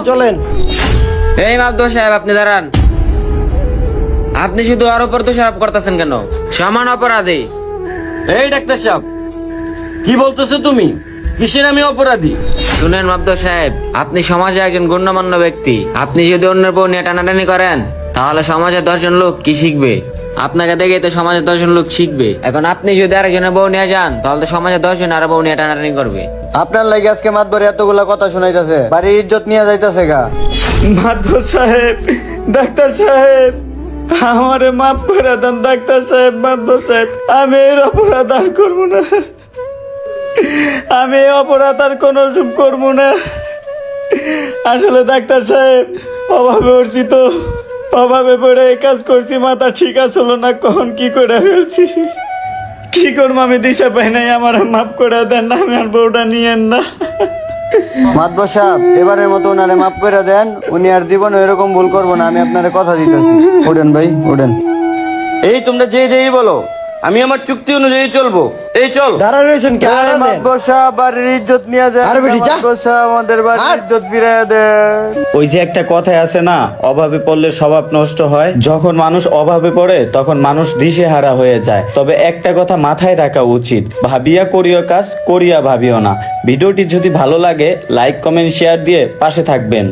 চলেন। এই মাদবর সাহেব, আপনি দাঁড়ান। আপনি শুধু ওর উপর দোষারোপ করতেছেন কেন? সমান অপরাধী। এই ডাক্তার সাহেব, কি বলতেছো তুমি? কিসের আমি অপরাধী? শুনেন মাদবর সাহেব, আপনি সমাজে একজন গণ্যমান্য ব্যক্তি। আপনি যদি অন্যের বউ নিয়ে টানাটানি করেন, তাহলে সমাজে 10 জন লোক কি শিখবে? আপনাকে দেখে তো সমাজে 10 জন লোক শিখবে। এখন আপনি যদি আরেকজনের বউ নিয়ে যান, তাহলে তো সমাজে 10 জন আরো বউ নিয়ে টানাটানি করবে। আপনার লাগে আজকে মাতবরে এতগুলা কথা শোনাইতেছে, বাড়ির ইজ্জত নিয়ে যাইতেছে গা। মাদবর সাহেব, ডাক্তার সাহেব, আমারে মাফ করে দেন ডাক্তার সাহেব। মাদবর সাহেব, আমি এর অপরাধ আর করবো না। আমি এই অপরাধ আর কোনো করবো না। আসলে ডাক্তার সাহেব, অভাবে উঠছি তো, অভাবে পড়ে এই কাজ করছি। মাথা ঠিক আসলো না, কখন কি করে ফেলছি। কি করবো আমি দিশা পাই নাই। আমার মাফ করে দেন না, আমি আর বউটা নিয়েন না। মাতবর সাহেব, এবারের মতো ওনারে মাফ করে দেন। উনি আর জীবনে এরকম ভুল করবো না, আমি আপনারে কথা দিতেছি। ওঠেন ভাই, ওঠেন। এই তোমরা যেই বলো, আমি আমার চুক্তি অনুযায়ী চলবো। এই চল। দাঁড়া রয়েছেন কে? মাতবর সাহেব, বাড়ির ইজ্জত নিয়ে যান। আরে বেটি, যা। মাতবর সাহেব, আমাদের বাড়ির ইজ্জত ফিরিয়ে দেন। ওই যে একটা কথাই আছে না, অভাবে পড়লে স্বভাব নষ্ট হয়। যখন মানুষ অভাবে পড়ে, তখন মানুষ দিশেহারা হয়ে যায়। তবে একটা কথা মাথায় রাখা উচিত, ভাবিয়া করিও কাজ, করিয়া ভাবিও না। ভিডিওটি যদি ভালো লাগে, লাইক কমেন্ট শেয়ার দিয়ে পাশে থাকবেন।